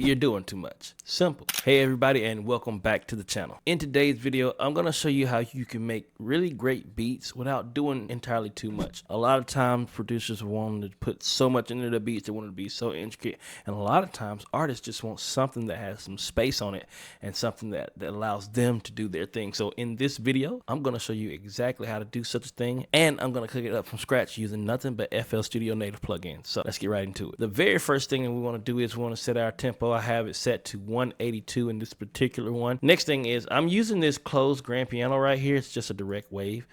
you're doing too much. Simple. Hey everybody, and welcome back to the channel. In today's video, I'm gonna show you how you can make really great beats without doing entirely too much. A lot of times producers want to put so much into the beats, they want it to be so intricate, and a lot of times artists just want something that has some space on it and something that allows them to do their thing. So in this video, I'm gonna show you exactly how to do such a thing, and I'm gonna cook it up from scratch using nothing but FL Studio native plugins. So let's get right into it. The very first thing that we want to do is we want to set our tempo. I have it set to 182 in this particular one. Next thing is I'm using this closed grand piano right here. It's just a direct wave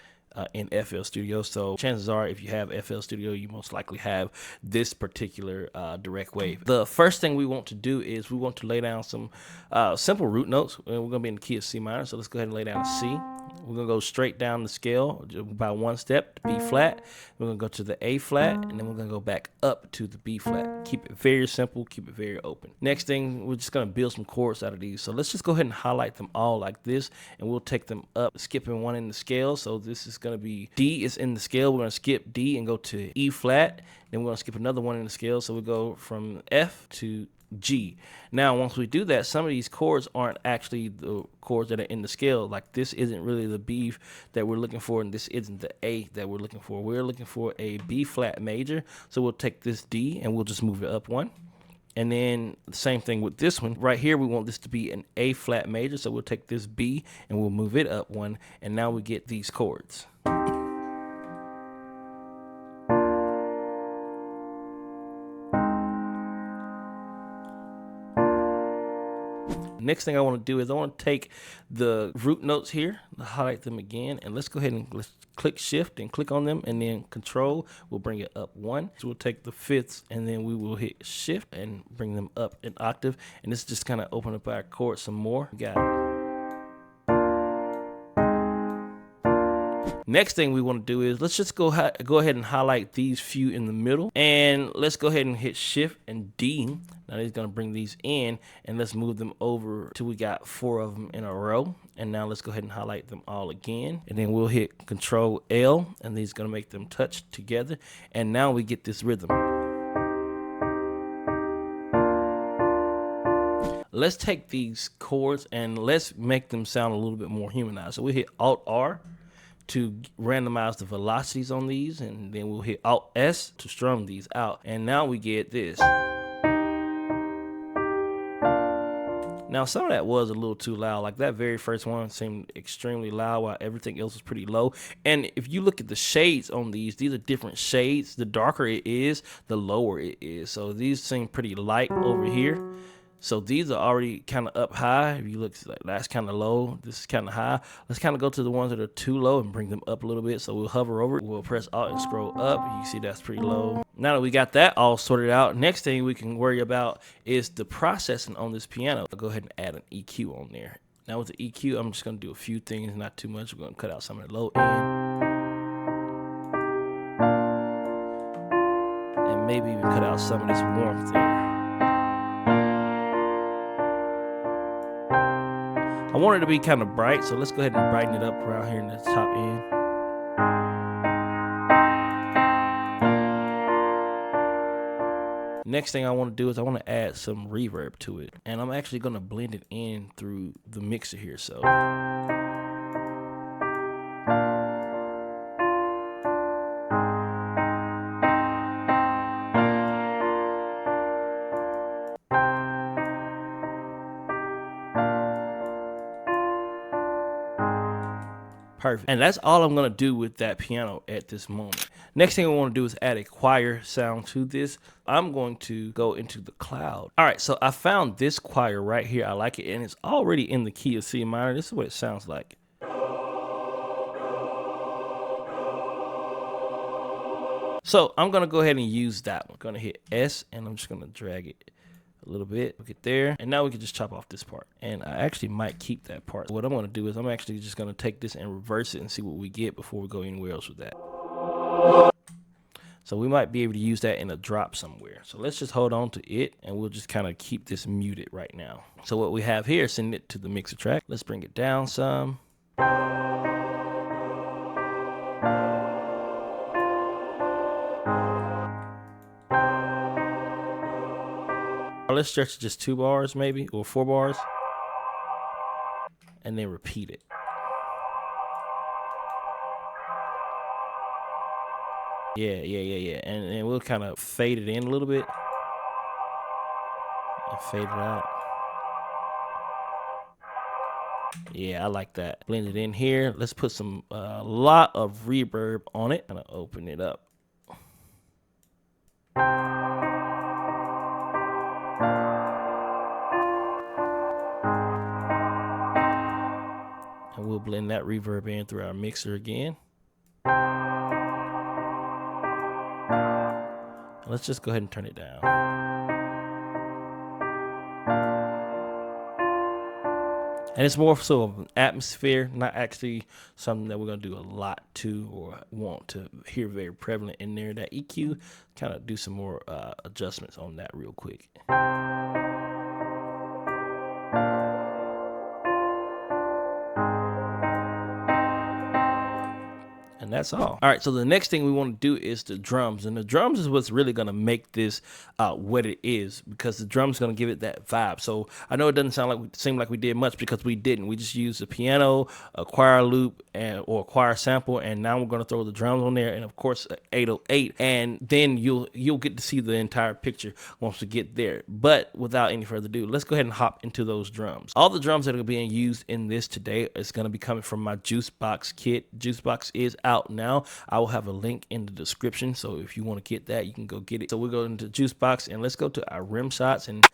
in FL Studio. So chances are if you have FL Studio, you most likely have this particular direct wave. The first thing we want to do is we want to lay down some simple root notes, and we're going to be in the key of C minor. So let's go ahead and lay down a C. We're going to go straight down the scale by one step to B flat. We're going to go to the A flat, and then we're going to go back up to the B flat. Keep it very simple, keep it very open. Next thing, we're just going to build some chords out of these. So let's just go ahead and highlight them all like this, and we'll take them up, skipping one in the scale. So this is going to be D is in the scale. We're going to skip D and go to E flat. Then we're going to skip another one in the scale. So we go from F to G. Now, once we do that, some of these chords aren't actually the chords that are in the scale. Like this isn't really the B that we're looking for, and this isn't the A that we're looking for. We're looking for a B flat major. So we'll take this D and we'll just move it up one. And then the same thing with this one. Right here, we want this to be an A flat major. So we'll take this B and we'll move it up one. And now we get these chords. Next thing I want to do is I want to take the root notes here, highlight them again, and let's go ahead and let's click shift and click on them, and then control will bring it up one. So we'll take the fifths and then we will hit shift and bring them up an octave, and this just kind of open up our chords some more. We got it. Next thing we want to do is let's just go ahead and highlight these few in the middle, and let's go ahead and hit shift and D. Now he's going to bring these in, and let's move them over till we got 4 of them in a row. And now let's go ahead and highlight them all again, and then we'll hit Control L, and these going to make them touch together. And now we get this rhythm. Let's take these chords and let's make them sound a little bit more humanized. So we hit Alt R to randomize the velocities on these, and then we'll hit Alt S to strum these out. And now we get this. Now some of that was a little too loud. Like that very first one seemed extremely loud while everything else was pretty low. And if you look at the shades on these are different shades. The darker it is, the lower it is. So these seem pretty light over here. So these are already kind of up high. If you look, like that's kind of low, this is kind of high. Let's kind of go to the ones that are too low and bring them up a little bit. So we'll hover over it. We'll press Alt and scroll up. You see that's pretty low. Now that we got that all sorted out, next thing we can worry about is the processing on this piano. I'll go ahead and add an EQ on there. Now with the EQ, I'm just going to do a few things, not too much. We're going to cut out some of the low end, and maybe even cut out some of this warmth there. I want it to be kind of bright, so let's go ahead and brighten it up around here in the top end. Next thing I want to do is I want to add some reverb to it, and I'm actually going to blend it in through the mixer here. So perfect. And that's all I'm going to do with that piano at this moment. Next thing I want to do is add a choir sound to this. I'm going to go into the cloud. All right, so I found this choir right here. I like it, and it's already in the key of C minor. This is what it sounds like. So I'm going to go ahead and use that one. I'm going to hit S, and I'm just going to drag it a little bit. We'll get there, and now we can just chop off this part, and I actually might keep that part. What I'm going to do is I'm actually just going to take this and reverse it and see what we get before we go anywhere else with that. So we might be able to use that in a drop somewhere. So let's just hold on to it, and we'll just kind of keep this muted right now. So what we have here, send it to the mixer track. Let's bring it down some. let's stretch it just 2 bars maybe, or 4 bars, and then repeat it. Yeah. And we'll kind of fade it in a little bit and fade it out. Yeah, I like that. Blend it in here. Let's put some a lot of reverb on it. Gonna open it up. And we'll blend that reverb in through our mixer again. Let's just go ahead and turn it down. And it's more so of an atmosphere, not actually something that we're going to do a lot to or want to hear very prevalent in there. That EQ, kind of do some more adjustments on that real quick. And that's all. All right, so the next thing we want to do is the drums. And the drums is what's really going to make this what it is, because the drums going to give it that vibe. So I know it doesn't seem like we did much, because we didn't. We just used the piano, a choir loop, or a choir sample, and now we're going to throw the drums on there, and of course 808, and then you'll get to see the entire picture once we get there. But without any further ado, let's go ahead and hop into those drums. All the drums that are being used in this today is going to be coming from my Jooce box kit. Jooce box is out now. I will have a link in the description, so if you want to get that, you can go get it. So we'll go into Jooce box and let's go to our rim shots, and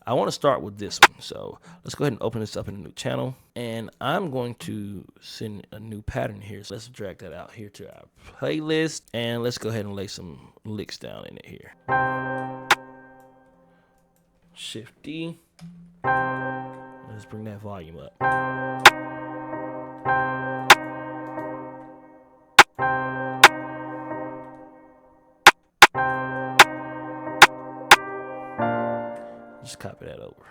I want to start with this one. So let's go ahead and open this up in a new channel, and I'm going to send a new pattern here. So let's drag that out here to our playlist, and let's go ahead and lay some licks down in it here. Shift D. Let's bring that volume up. Just copy that over.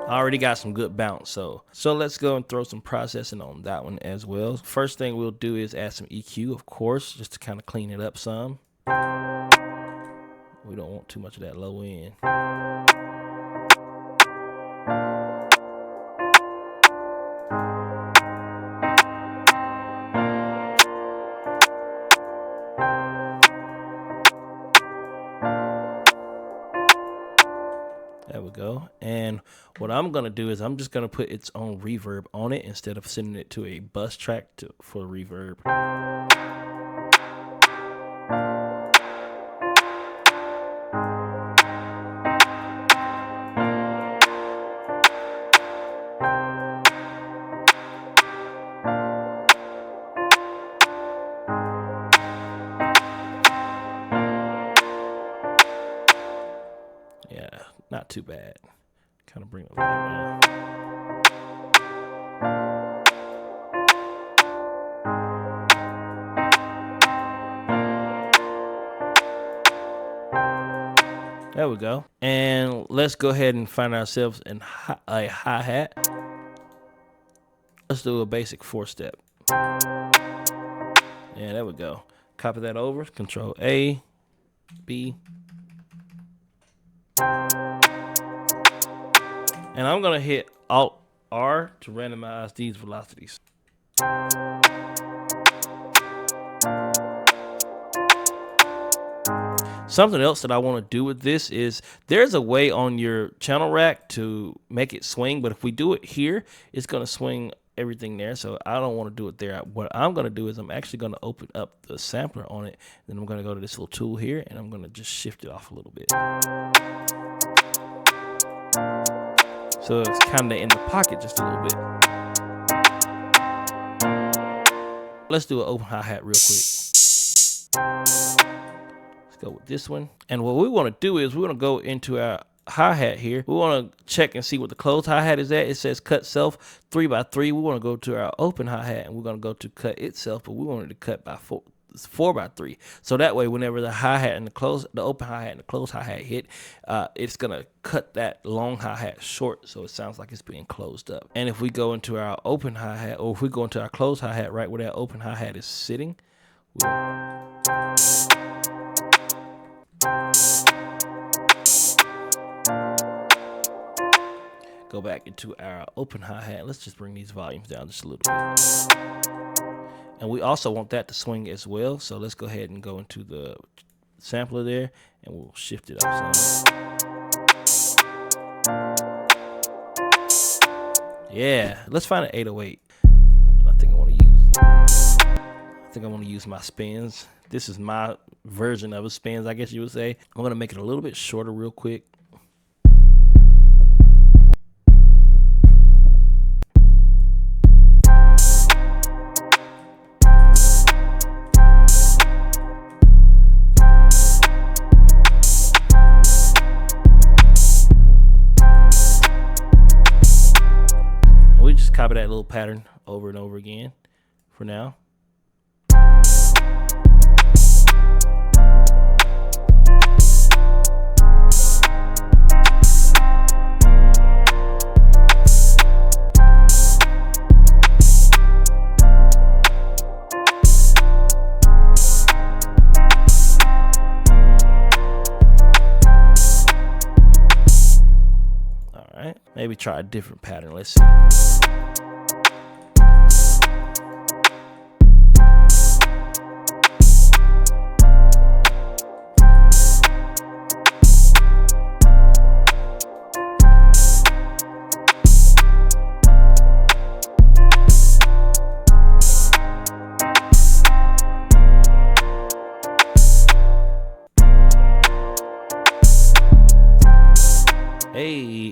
I already got some good bounce, so let's go and throw some processing on that one as well. First thing we'll do is add some EQ, of course, just to kind of clean it up some. We don't want too much of that low end. There we go. And what I'm going to do is I'm just going to put its own reverb on it instead of sending it to a bus track for reverb. Yeah, not too bad. Kind of bring it down. There we go. And let's go ahead and find ourselves in a hi-hat. Let's do a basic 4-step. Yeah, there we go. Copy that over. Control A, B. And I'm going to hit Alt R to randomize these velocities. Something else that I want to do with this is there's a way on your channel rack to make it swing, but if we do it here, it's going to swing everything there. So I don't want to do it there. What I'm going to do is I'm actually going to open up the sampler on it. Then I'm going to go to this little tool here, and I'm going to just shift it off a little bit. So it's kind of in the pocket just a little bit. Let's do an open hi-hat real quick. Let's go with this one. And what we want to do is we want to go into our hi-hat here. We want to check and see what the closed hi-hat is at. It says cut self 3x3. We want to go to our open hi-hat, and we're going to go to cut itself, but we want it to cut by 4x3. So that way, whenever the hi-hat and the open hi-hat and the closed hi-hat hit, it's gonna cut that long hi-hat short, so it sounds like it's being closed up. And if we go into our open hi-hat, or if we go into our closed hi-hat, right where that open hi-hat is sitting, go back into our open hi-hat. Let's just bring these volumes down just a little bit. And we also want that to swing as well. So let's go ahead and go into the sampler there and we'll shift it up some. Yeah, let's find an 808. And I think I want to use my spins. This is my version of a spins, I guess you would say. I'm gonna make it a little bit shorter real quick. Copy that little pattern over and over again for now. All right, maybe try a different pattern. Let's see.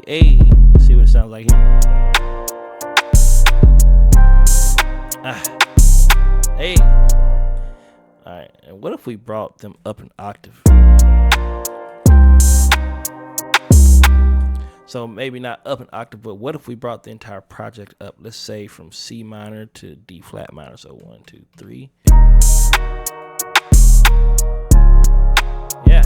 Hey, let's see what it sounds like here. Hey. All right, and what if we brought them up an octave? So maybe not up an octave, but what if we brought the entire project up? Let's say from C minor to D flat minor. So 1, 2, 3. Yeah.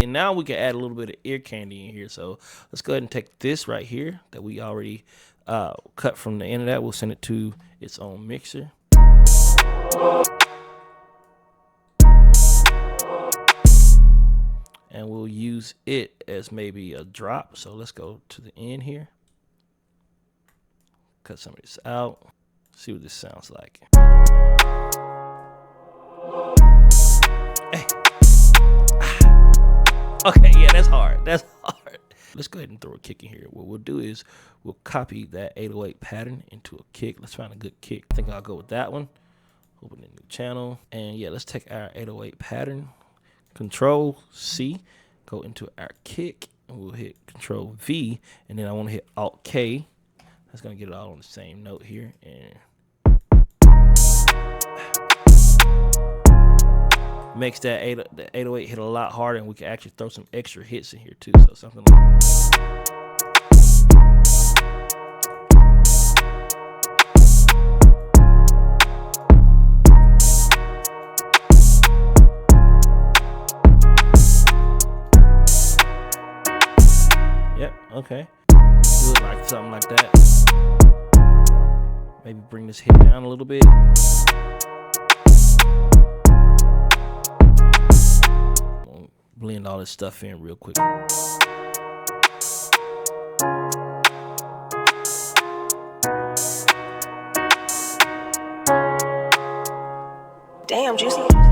And now we can add a little bit of ear candy in here. So let's go ahead and take this right here that we already cut from the end of that. We'll send it to its own mixer. And we'll use it as maybe a drop. So let's go to the end here. Cut some of this out. See what this sounds like. Hey. Okay, yeah, that's hard. That's hard. Let's go ahead and throw a kick in here. What we'll do is we'll copy that 808 pattern into a kick. Let's find a good kick. I think I'll go with that one. Open a new channel. And yeah, let's take our 808 pattern. Control C. Go into our kick. And we'll hit Control V. And then I want to hit Alt K. That's going to get it all on the same note here. And makes that 808 hit a lot harder, and we can actually throw some extra hits in here too. So something like yep, okay. Do it like something like that. Maybe bring this hit down a little bit. Blend all this stuff in real quick. Damn, Juicy.